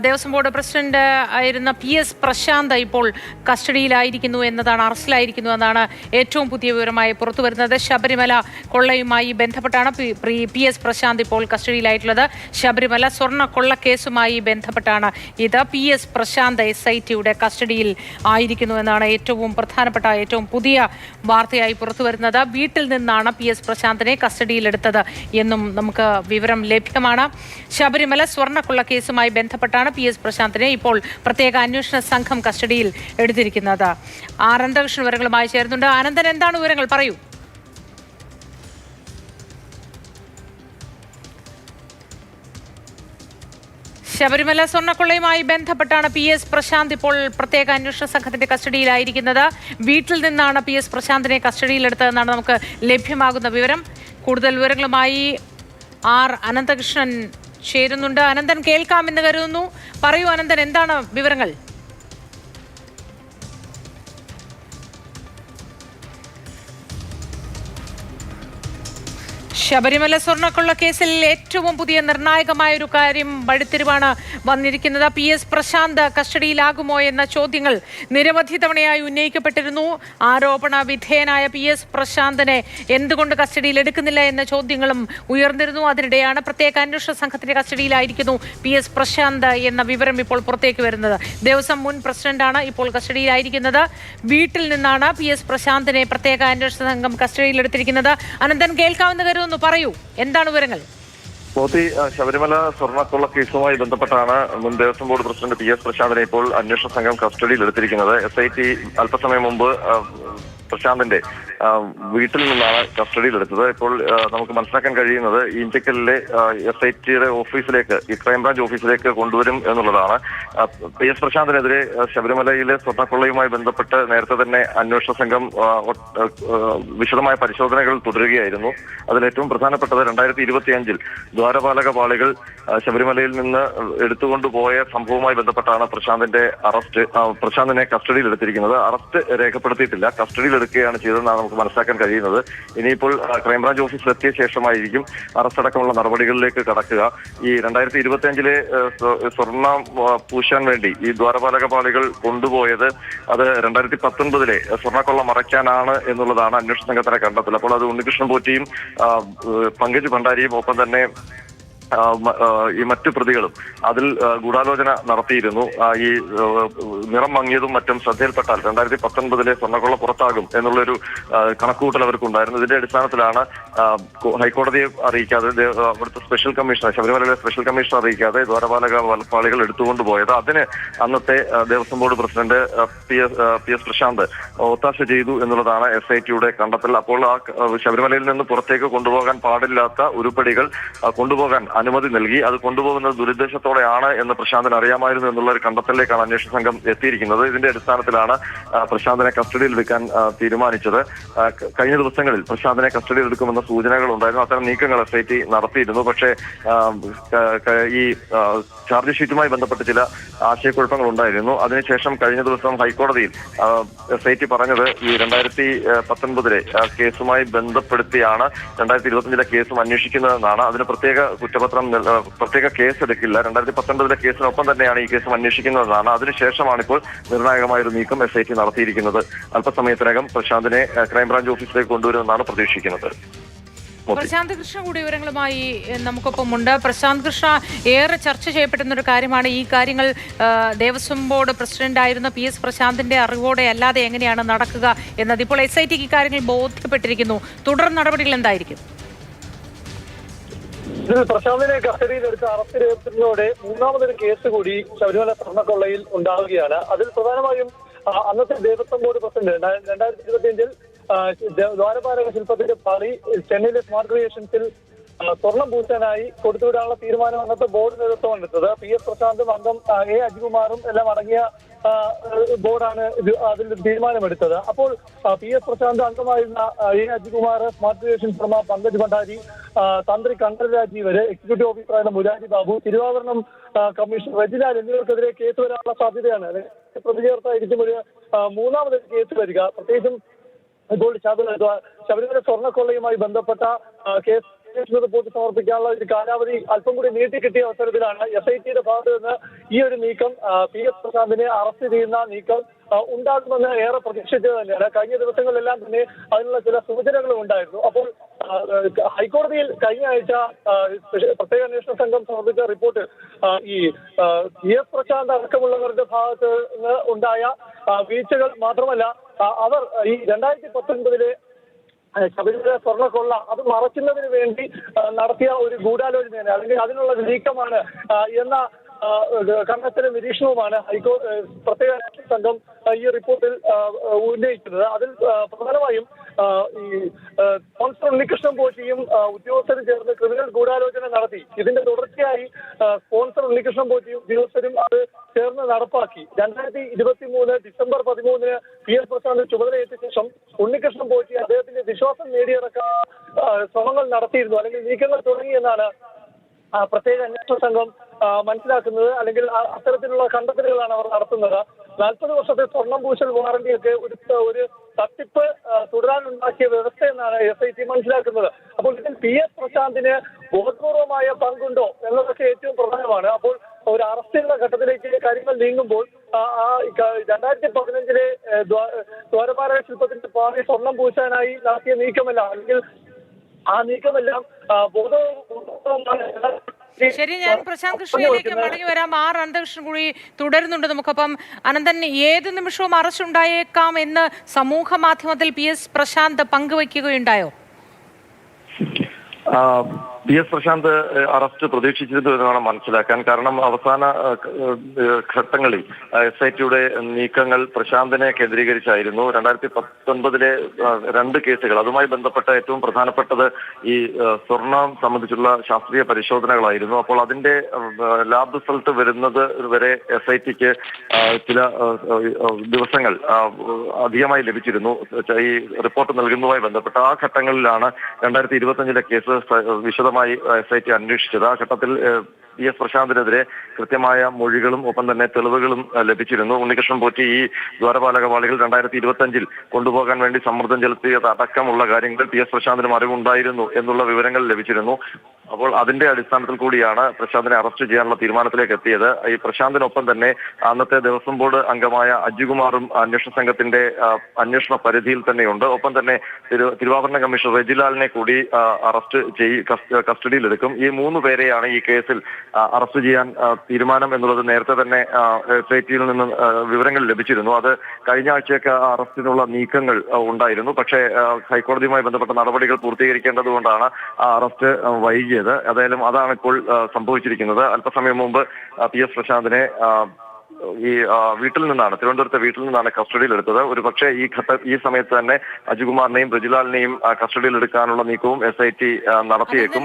Devaswom board president ആയിരുന്ന PS Prashant ഇപ്പോൾ കസ്റ്റഡിയിലായിരിക്കുന്നു എന്നതാണ്, അറസ്റ്റിലായിരിക്കുന്നു എന്നാണ് ഏറ്റവും പുതിയ വിവരമായി പുറത്തുവരുന്നത്. ശബരിമല കൊള്ളയുമായി ബന്ധപ്പെട്ടാണ് PS പ്രശാന്ത് ഇപ്പോൾ കസ്റ്റഡിയിലായിട്ടുള്ളത്. ശബരിമല സ്വർണ്ണ കൊള്ളക്കേസുമായി ബന്ധപ്പെട്ടാണ് ഇത്. PS പ്രശാന്ത് SITയുടെ കസ്റ്റഡിയിൽ ആയിരിക്കുന്നു എന്നാണ് ഏറ്റവും പ്രധാനപ്പെട്ട ഏറ്റവും പുതിയ വാർത്തയായി പുറത്തുവരുന്നത്. വീട്ടിൽ നിന്നാണ് PS പ്രശാന്തിനെ കസ്റ്റഡിയിലെടുത്തത് എന്നും നമുക്ക് വിവരം ലഭ്യമാണ്. ശബരിമല സ്വർണ്ണ കൊള്ളക്കേസുമായി ബന്ധപ്പെട്ടാണ് PS പ്രശാന്തിനെ ഇപ്പോൾ പ്രത്യേക അന്വേഷണ സംഘം കസ്റ്റഡിയിൽ എടുത്തിരിക്കുന്നത്. അനന്തകൃഷ്ണൻ വിവരങ്ങളുമായി ചേരുന്നുണ്ട്. അനന്തൻ, എന്താണ് വിവരങ്ങൾ? പറയൂ. ശബരിമല സ്വർണ്ണക്കൊള്ളയുമായി ബന്ധപ്പെട്ടാണ് PS പ്രശാന്ത് ഇപ്പോൾ പ്രത്യേക അന്വേഷണ സംഘത്തിന്റെ കസ്റ്റഡിയിലായിരിക്കുന്നത്. വീട്ടിൽ നിന്നാണ് PS പ്രശാന്തിനെ കസ്റ്റഡിയിലെടുത്തതെന്നാണ് നമുക്ക് ലഭ്യമാകുന്ന വിവരം. കൂടുതൽ വിവരങ്ങളുമായി അനന്തകൃഷ്ണൻ ചേരുന്നുണ്ട്. അനന്തൻ, കേൾക്കാമെന്ന് കരുതുന്നു. പറയൂ അനന്തൻ, എന്താണ് വിവരങ്ങൾ? ശബരിമല സ്വർണ്ണക്കൊള്ള കേസിൽ ഏറ്റവും പുതിയ നിർണായകമായ ഒരു കാര്യം വഴിത്തിരിവാണ് വന്നിരിക്കുന്നത്. PS പ്രശാന്ത് കസ്റ്റഡിയിലാകുമോ എന്ന ചോദ്യങ്ങൾ നിരവധി തവണയായി ഉന്നയിക്കപ്പെട്ടിരുന്നു. ആരോപണ വിധേയനായ PS പ്രശാന്തിനെ എന്തുകൊണ്ട് കസ്റ്റഡിയിൽ എടുക്കുന്നില്ല എന്ന ചോദ്യങ്ങളും ഉയർന്നിരുന്നു. അതിനിടെയാണ് പ്രത്യേക അന്വേഷണ സംഘത്തിന്റെ കസ്റ്റഡിയിലായിരിക്കുന്നു PS പ്രശാന്ത് എന്ന വിവരം ഇപ്പോൾ പുറത്തേക്ക് വരുന്നത്. ദേവസ്വം മുൻ പ്രസിഡന്റാണ് ഇപ്പോൾ കസ്റ്റഡിയിലായിരിക്കുന്നത്. വീട്ടിൽ നിന്നാണ് PS പ്രശാന്തിനെ പ്രത്യേക അന്വേഷണ സംഘം കസ്റ്റഡിയിലെടുത്തിരിക്കുന്നത്. അനന്തൻ, കേൾക്കാമെന്ന് കരുതുന്നു. പറയൂ, എന്താണ് വിവരങ്ങൾ? ശബരിമല സ്വർണ്ണക്കൊള്ള കേസുമായി ബന്ധപ്പെട്ടാണ് മുൻ ദേവസ്വം ബോർഡ് പ്രസിഡന്റ് PS പ്രശാന്തിനെ ഇപ്പോൾ അന്വേഷണ സംഘം കസ്റ്റഡിയിൽ എടുത്തിരിക്കുന്നത്. SIT അല്പസമയം മുമ്പ് പ്രശാന്തിന്റെ വീട്ടിൽ നിന്നാണ് കസ്റ്റഡിയിലെടുത്തത്. ഇപ്പോൾ നമുക്ക് മനസ്സിലാക്കാൻ കഴിയുന്നത് ഇഞ്ചക്കലിലെ SITയുടെ ഓഫീസിലേക്ക്, ഈ ക്രൈംബ്രാഞ്ച് ഓഫീസിലേക്ക് കൊണ്ടുവരും എന്നുള്ളതാണ്. PS പ്രശാന്തിനെതിരെ ശബരിമലയിലെ സ്വർണ്ണക്കൊള്ളയുമായി ബന്ധപ്പെട്ട് നേരത്തെ തന്നെ അന്വേഷണ സംഘം വിശദമായ പരിശോധനകൾ തുടരുകയായിരുന്നു. അതിലേറ്റവും പ്രധാനപ്പെട്ടത് 2025 ദ്വാരപാലക പാളികൾ ശബരിമലയിൽ നിന്ന് എടുത്തുകൊണ്ടുപോയ സംഭവവുമായി ബന്ധപ്പെട്ടാണ് പ്രശാന്തിനെ കസ്റ്റഡിയിൽ എടുത്തിരിക്കുന്നത്. അറസ്റ്റ് രേഖപ്പെടുത്തിയിട്ടില്ല, കസ്റ്റഡിയിൽ എടുക്കുകയാണ് ചെയ്തതെന്നാണ് നമുക്ക് മനസ്സിലാക്കാൻ കഴിയുന്നത്. ഇനിയിപ്പോൾ ക്രൈംബ്രാഞ്ച് ഓഫീസിലെത്തിയ ശേഷമായിരിക്കും അറസ്റ്റ് അടക്കമുള്ള നടപടികളിലേക്ക് കടക്കുക. ഈ 2025 സ്വർണ്ണ പൂശാൻ വേണ്ടി ഈ ദ്വാരപാലക പാളികൾ കൊണ്ടുപോയത് അത് 2019 സ്വർണ്ണക്കൊള്ള മറയ്ക്കാനാണ് എന്നുള്ളതാണ് അന്വേഷണ സംഘത്തിന്റെ കണ്ടെത്തൽ. അപ്പോൾ അത് ഉണ്ണികൃഷ്ണൻ പോറ്റിയും പങ്കജ് ഭണ്ഡാരിയും ഒപ്പം തന്നെ ഈ മറ്റു പ്രതികളും അതിൽ ഗൂഢാലോചന നടത്തിയിരുന്നു. ഈ നിറം മങ്ങിയതും മറ്റും ശ്രദ്ധയിൽപ്പെട്ടാൽ 2019 സ്വർണ്ണക്കൊള്ള പുറത്താകും എന്നുള്ളൊരു കണക്കുകൂട്ടൽ അവർക്കുണ്ടായിരുന്നു. ഇതിന്റെ അടിസ്ഥാനത്തിലാണ് ഹൈക്കോടതിയെ അറിയിക്കാതെ അവിടുത്തെ സ്പെഷ്യൽ കമ്മീഷണർ, ശബരിമലയിലെ സ്പെഷ്യൽ കമ്മീഷണർ അറിയിക്കാതെ ദ്വാരപാലക പാളികൾ എടുത്തുകൊണ്ടുപോയത്. അതിന് അന്നത്തെ Devaswom board president PS Prashanth ഒത്താശ ചെയ്തു എന്നുള്ളതാണ് SITയുടെ കണ്ടെത്തൽ. അപ്പോൾ ആ ശബരിമലയിൽ നിന്ന് പുറത്തേക്ക് കൊണ്ടുപോകാൻ പാടില്ലാത്ത ഉരുപ്പടികൾ കൊണ്ടുപോകാൻ അനുമതി നൽകി. അത് കൊണ്ടുപോകുന്നത് ദുരുദ്ദേശത്തോടെയാണ് എന്ന് പ്രശാന്തിന് അറിയാമായിരുന്നു എന്നുള്ള ഒരു കണ്ടെത്തലിലേക്കാണ് അന്വേഷണ സംഘം എത്തിയിരിക്കുന്നത്. ഇതിന്റെ അടിസ്ഥാനത്തിലാണ് പ്രശാന്തിനെ കസ്റ്റഡിയിൽ എടുക്കാൻ തീരുമാനിച്ചത്. കഴിഞ്ഞ ദിവസങ്ങളിൽ പ്രശാന്തിനെ കസ്റ്റഡിയിൽ എടുക്കുമെന്ന സൂചനകൾ ഉണ്ടായിരുന്നു. അത്തരം നീക്കങ്ങൾ SIT നടത്തിയിരുന്നു. പക്ഷേ ഈ ചാർജ് ഷീറ്റുമായി ബന്ധപ്പെട്ട് ചില ആശയക്കുഴപ്പങ്ങൾ ഉണ്ടായിരുന്നു. അതിനുശേഷം കഴിഞ്ഞ ദിവസം ഹൈക്കോടതിയിൽ SIT പറഞ്ഞത് ഈ 2019 കേസുമായി ബന്ധപ്പെടുത്തിയാണ് 2025 കേസും അന്വേഷിക്കുന്നതെന്നാണ്. അതിന് പ്രത്യേക കേസ് എടുക്കില്ല. 2019 കേസിനൊപ്പം തന്നെയാണ് ഈ കേസും അന്വേഷിക്കുന്നതെന്നാണ്. അതിനുശേഷമാണ് ഇപ്പോൾ നിർണായകമായ ഒരു നീക്കം SIT നടത്തിയിരിക്കുന്നത്. അല്പസമയത്തിനകം പ്രശാന്തിനെ ക്രൈംബ്രാഞ്ച് ഓഫീസിലേക്ക് കൊണ്ടുവരുമെന്നാണ് പ്രതീക്ഷിക്കുന്നത്. പ്രശാന്ത് കൃഷ്ണ കൂടി വിവരങ്ങളുമായി നമുക്കൊപ്പമുണ്ട്. പ്രശാന്ത് കൃഷ്ണ, ഏറെ ചർച്ച ചെയ്യപ്പെടുന്ന ഒരു കാര്യമാണ് ഈ കാര്യങ്ങൾ ദേവസ്വം ബോർഡ് പ്രസിഡന്റ് ആയിരുന്ന PS പ്രശാന്തിന്റെ അറിവോടെ അല്ലാതെ എങ്ങനെയാണ് നടക്കുക എന്നത്. ഇപ്പോൾ SITക്ക് കാര്യങ്ങൾ ബോധ്യപ്പെട്ടിരിക്കുന്നു. തുടർ നടപടികൾ എന്തായിരിക്കും? ഇതിൽ പ്രശാന്തിനെ കസ്റ്റഡിയിലെടുത്ത് അറസ്റ്റ് രേഖപ്പെടുന്നതോടെ മൂന്നാമതൊരു കേസ് കൂടി ശബരിമല സ്വർണ്ണക്കൊള്ളയിൽ ഉണ്ടാവുകയാണ്. അതിൽ പ്രധാനമായും അന്നത്തെ ദേവസ്വം ബോർഡ് പ്രസിഡന്റ് 2025 ദ്വാരപാലക ശില്പത്തിന്റെ പാളി ചെന്നൈയിലെ സ്മാർട്ട് ക്രിയേഷൻസിൽ സ്വർണം പൂശാനായി കൊടുത്തുവിടാനുള്ള തീരുമാനം അന്നത്തെ ബോർഡ് നേതൃത്വം എടുത്തത്. PS പ്രശാന്തും അംഗം A അജികുമാറും എല്ലാം അടങ്ങിയ ബോർഡാണ് അതിൽ തീരുമാനമെടുത്തത്. അപ്പോൾ PS പ്രശാന്ത് അംഗമായിരുന്ന A അജികുമാർ, സ്മാർട്ട് ക്രിയേഷൻസ് ഉടമ പങ്കജ് ഭണ്ഡാരി, തന്ത്രി കണ്ഠര രാജീവര്, എക്സിക്യൂട്ടീവ് ഓഫീസറായ മുരാരി ബാബു, തിരുവാഭരണം കമ്മീഷണർ റെജിലാൽ എന്നിവർക്കെതിരെ കേസ് വരാനുള്ള സാധ്യതയാണ്. പ്രതി ചേർത്തായിരിക്കും ഒരു മൂന്നാമതൊരു കേസ് വരിക. പ്രത്യേകിച്ചും ഇപ്പോൾ ശബരിമല സ്വർണ്ണക്കൊള്ളയുമായി ബന്ധപ്പെട്ട കേസ് അന്വേഷണ റിപ്പോർട്ട് സമർപ്പിക്കാനുള്ള ഒരു കാലാവധി അല്പം കൂടി നീട്ടിക്കിട്ടിയ അവസരത്തിലാണ് SITയുടെ ഭാഗത്ത് നിന്ന് ഈ ഒരു നീക്കം PS പ്രശാന്തിനെ അറസ്റ്റ് ചെയ്യുന്ന നീക്കം ഉണ്ടാകുമെന്ന് ഏറെ പ്രതീക്ഷിച്ചത് തന്നെയാണ്. കഴിഞ്ഞ ദിവസങ്ങളിലെല്ലാം തന്നെ അതിനുള്ള ചില സൂചനകളും ഉണ്ടായിരുന്നു. അപ്പോൾ ഹൈക്കോടതിയിൽ കഴിഞ്ഞ ആഴ്ച പ്രത്യേക അന്വേഷണ സംഘം സമർപ്പിച്ച റിപ്പോർട്ട് ഈ PS പ്രശാന്ത് അടക്കമുള്ളവരുടെ ഭാഗത്ത് നിന്ന് ഉണ്ടായ വീഴ്ചകൾ മാത്രമല്ല, അവർ ഈ 2019 ശബരിമല സ്വർണ്ണക്കൊള്ള അത് മറയ്ക്കുന്നതിന് വേണ്ടി നടത്തിയ ഒരു ഗൂഢാലോചനയാണ്, അല്ലെങ്കിൽ അതിനുള്ള നീക്കമാണ് എന്ന കണ്ടെത്തലും നിരീക്ഷണവുമാണ് പ്രത്യേക അന്വേഷണ സംഘം ഈ റിപ്പോർട്ടിൽ ഉന്നയിക്കുന്നത്. അതിൽ പ്രധാനമായും ഈ സ്പോൺസർ ഉണ്ണികൃഷ്ണൻ പോറ്റിയും ഉദ്യോഗസ്ഥരും ചേർന്ന് ക്രിമിനൽ ഗൂഢാലോചന നടത്തി. ഇതിന്റെ തുടർച്ചയായി സ്പോൺസർ ഉണ്ണികൃഷ്ണൻ പോറ്റിയും ഉദ്യോഗസ്ഥരും അത് ചേർന്ന് നടപ്പാക്കി. 2023 ഡിസംബർ 13 PS പ്രശാന്ത് ചുമതലയേറ്റ ശേഷം ഉണ്ണികൃഷ്ണൻ പോറ്റി അദ്ദേഹത്തിന്റെ വിശ്വാസം നേടിയിറക്കാൻ ശ്രമങ്ങൾ നടത്തിയിരുന്നു, അല്ലെങ്കിൽ നീക്കങ്ങൾ തുടങ്ങിയെന്നാണ് പ്രത്യേക അന്വേഷണ സംഘം മനസ്സിലാക്കുന്നത്. അല്ലെങ്കിൽ അത്തരത്തിലുള്ള കണ്ടെത്തലുകളാണ് അവർ നടത്തുന്നത്. 40 വർഷത്തെ സ്വർണം പൂശൽ വാറന്റിയൊക്കെ ഒരു തട്ടിപ്പ് തുടരാനുണ്ടാക്കിയ വ്യവസ്ഥയെന്നാണ് SIT മനസ്സിലാക്കുന്നത്. അപ്പോൾ ഇതിൽ PS പ്രശാന്തിന് ബോധപൂർവമായ പങ്കുണ്ടോ എന്നതൊക്കെ ഏറ്റവും പ്രധാനമാണ്. അപ്പോൾ ഒരു അറസ്റ്റിന്റെ ഘട്ടത്തിലേക്ക് കാര്യങ്ങൾ നീങ്ങുമ്പോൾ 2015 ദ്വാരപാലക ശില്പത്തിന്റെ പാതി സ്വർണം പൂശാനായി നടത്തിയ നീക്കമല്ല, അല്ലെങ്കിൽ ആ നീക്കമെല്ലാം ബോധപൂർവമാണ്. ശരി, ഞാൻ പ്രശാന്ത് കൃഷ്ണയിലേക്ക് മടങ്ങി വരാം. അനന്തകൃഷ്ണൻ കൂടി തുടരുന്നുണ്ട് നമുക്കപ്പം. അനന്തൻ, ഏത് നിമിഷവും അറസ്റ്റ് ഉണ്ടായേക്കാം എന്ന് സമൂഹ മാധ്യമത്തിൽ PS പ്രശാന്ത് പങ്കുവയ്ക്കുകയുണ്ടായോ? PS പ്രശാന്ത് അറസ്റ്റ് പ്രതീക്ഷിച്ചിരുന്നു എന്ന് വേണം മനസ്സിലാക്കാൻ. കാരണം അവസാന ഘട്ടങ്ങളിൽ SITയുടെ നീക്കങ്ങൾ പ്രശാന്തിനെ കേന്ദ്രീകരിച്ചായിരുന്നു. 2019 2 കേസുകൾ, അതുമായി ബന്ധപ്പെട്ട ഏറ്റവും പ്രധാനപ്പെട്ടത് ഈ സ്വർണം സംബന്ധിച്ചുള്ള ശാസ്ത്രീയ പരിശോധനകളായിരുന്നു. അപ്പോൾ അതിന്റെ ലാബ് റിസൾട്ട് വരുന്നത് വരെ SITക്ക് ചില ദിവസങ്ങൾ അധികമായി ലഭിച്ചിരുന്നു ഈ റിപ്പോർട്ട് നൽകുന്നതുമായി ബന്ധപ്പെട്ട. ആ ഘട്ടങ്ങളിലാണ് 2025 കേസ് വിശദമായി SIT അന്വേഷിച്ചത്. ആ ഘട്ടത്തിൽ PS പ്രശാന്തിനെതിരെ കൃത്യമായ മൊഴികളും ഒപ്പം തന്നെ തെളിവുകളും ലഭിച്ചിരുന്നു. ഉണ്ണികൃഷ്ണൻ പോറ്റി ഈ ദ്വാരപാലക പാളികൾ 2025 കൊണ്ടുപോകാൻ വേണ്ടി സമ്മർദ്ദം ചെലുത്തിയത് അടക്കമുള്ള കാര്യങ്ങൾ PS പ്രശാന്തിനും അറിവുണ്ടായിരുന്നു എന്നുള്ള വിവരങ്ങൾ ലഭിച്ചിരുന്നു. അപ്പോൾ അതിന്റെ അടിസ്ഥാനത്തിൽ കൂടിയാണ് പ്രശാന്തിനെ അറസ്റ്റ് ചെയ്യാനുള്ള തീരുമാനത്തിലേക്ക് എത്തിയത്. ഈ പ്രശാന്തിനൊപ്പം തന്നെ അന്നത്തെ ദേവസ്വം ബോർഡ് അംഗമായ അജികുമാറും അന്വേഷണ സംഘത്തിന്റെ അന്വേഷണ പരിധിയിൽ തന്നെയുണ്ട്. ഒപ്പം തന്നെ തിരുവാഭരണ കമ്മീഷണർ റെജിലാലിനെ കൂടി കസ്റ്റഡിയിലെടുക്കും. ഈ 3 പേരെയാണ് ഈ കേസിൽ അറസ്റ്റ് ചെയ്യാൻ തീരുമാനം എന്നുള്ളത് നേരത്തെ തന്നെ SITയിൽ നിന്ന് വിവരങ്ങൾ ലഭിച്ചിരുന്നു. അത് കഴിഞ്ഞ ആഴ്ചയൊക്കെ അറസ്റ്റിനുള്ള നീക്കങ്ങൾ ഉണ്ടായിരുന്നു. പക്ഷേ ഹൈക്കോടതിയുമായി ബന്ധപ്പെട്ട നടപടികൾ പൂർത്തീകരിക്കേണ്ടതുകൊണ്ടാണ് ആ അറസ്റ്റ് വൈകിയത്. ഏതായാലും അതാണ് ഇപ്പോൾ സംഭവിച്ചിരിക്കുന്നത്. അല്പസമയം മുമ്പ് PS പ്രശാന്തിനെ തിരുവനന്തപുരത്തെ വീട്ടിൽ നിന്നാണ് കസ്റ്റഡിയിലെടുത്തത്. ഒരു പക്ഷേ ഈ സമയത്ത് തന്നെ അജികുമാറിനെയും ബ്രിജിലാലിനെയും കസ്റ്റഡിയിലെടുക്കാനുള്ള നീക്കവും SIT നടത്തിയേക്കും.